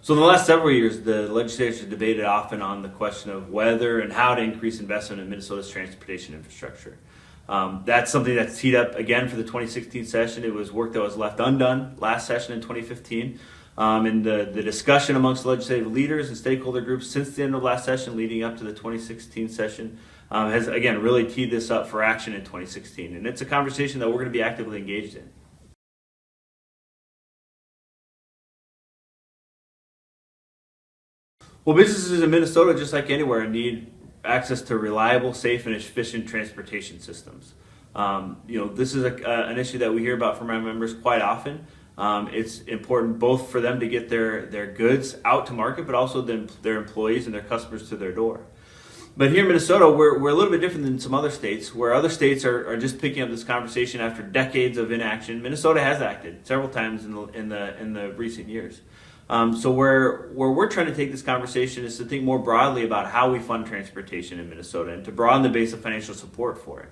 So in the last several years, the legislature has debated often on the question of whether and how to increase investment in Minnesota's transportation infrastructure. That's something that's teed up again for the 2016 session. It was work that was left undone last session in 2015. And the discussion amongst legislative leaders and stakeholder groups since the end of last session leading up to the 2016 session has, again, really teed this up for action in 2016. And it's a conversation that we're going to be actively engaged in. Well, businesses in Minnesota, just like anywhere, need access to reliable, safe, and efficient transportation systems. This is an issue that we hear about from our members quite often. It's important both for them to get their goods out to market, but also their employees and their customers to their door. But here in Minnesota, we're a little bit different than some other states, where other states are just picking up this conversation after decades of inaction. Minnesota has acted several times in the recent years. So where we're trying to take this conversation is to think more broadly about how we fund transportation in Minnesota and to broaden the base of financial support for it.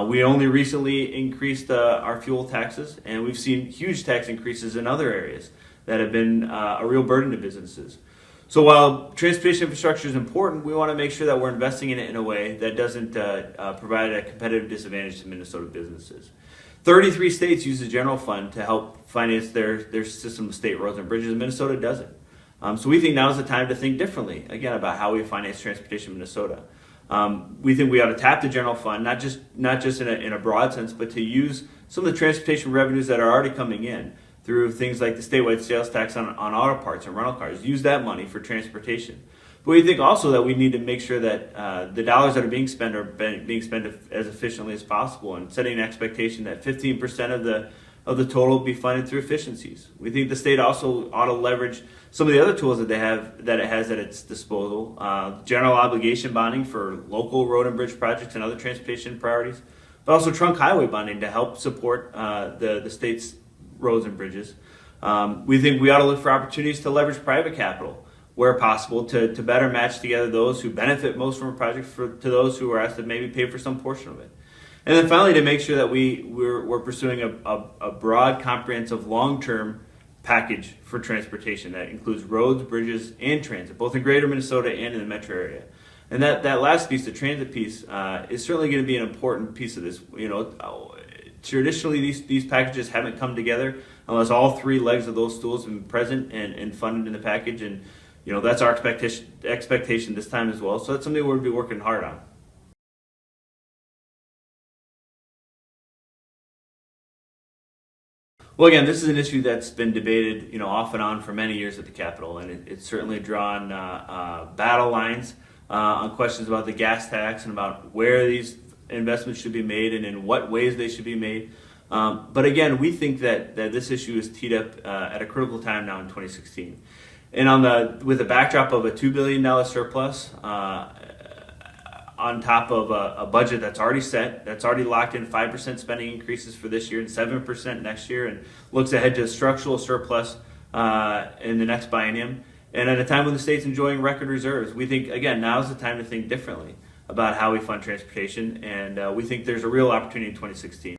We only recently increased our fuel taxes, and we've seen huge tax increases in other areas that have been a real burden to businesses. So while transportation infrastructure is important, we want to make sure that we're investing in it in a way that doesn't provide a competitive disadvantage to Minnesota businesses. 33 states use the general fund to help finance their system of state roads and bridges. Minnesota doesn't. So we think now is the time to think differently, again, about how we finance transportation in Minnesota. We think we ought to tap the general fund, not just in a broad sense, but to use some of the transportation revenues that are already coming in through things like the statewide sales tax on auto parts and rental cars. Use that money for transportation. But we think also that we need to make sure that the dollars that are being spent being spent as efficiently as possible, and setting an expectation that 15% of the total be funded through efficiencies. We think the state also ought to leverage some of the other tools that it has at its disposal. General obligation bonding for local road and bridge projects and other transportation priorities, but also trunk highway bonding to help support the state's roads and bridges. We think we ought to look for opportunities to leverage private capital where possible to better match together those who benefit most from a project to those who are asked to maybe pay for some portion of it. And then finally, to make sure that we're pursuing a broad, comprehensive, long-term package for transportation that includes roads, bridges, and transit, both in greater Minnesota and in the metro area. And that last piece, the transit piece, is certainly going to be an important piece of this. Traditionally, these packages haven't come together unless all three legs of those stools have been present and funded in the package. And that's our expectation this time as well. So that's something we're going to be working hard on. Well, again, this is an issue that's been debated, off and on for many years at the Capitol, and it's certainly drawn battle lines on questions about the gas tax and about where these investments should be made and in what ways they should be made. But again, we think that this issue is teed up at a critical time now in 2016. And with the backdrop of a $2 billion surplus on top of a budget that's already set, that's already locked in 5% spending increases for this year and 7% next year, and looks ahead to a structural surplus in the next biennium. And at a time when the state's enjoying record reserves, we think, again, now's the time to think differently about how we fund transportation, and we think there's a real opportunity in 2016.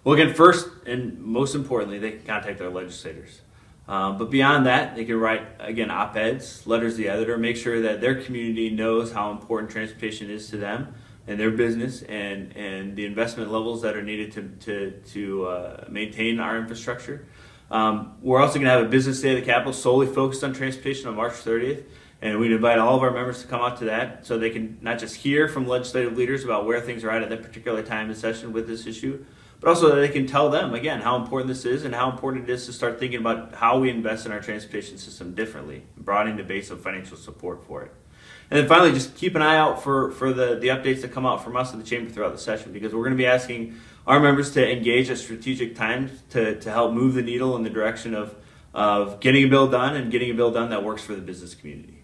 Well, again, first and most importantly, they can contact their legislators. But beyond that, they can write, again, op-eds, letters to the editor, make sure that their community knows how important transportation is to them and their business and the investment levels that are needed to maintain our infrastructure. We're also going to have a business day at the Capitol solely focused on transportation on March 30th. And we'd invite all of our members to come out to that so they can not just hear from legislative leaders about where things are at that particular time in session with this issue, but also that they can tell them, again, how important this is and how important it is to start thinking about how we invest in our transportation system differently, broadening the base of financial support for it. And then finally, just keep an eye out for the updates that come out from us in the Chamber throughout the session, because we're going to be asking our members to engage at strategic times to help move the needle in the direction of getting a bill done and getting a bill done that works for the business community.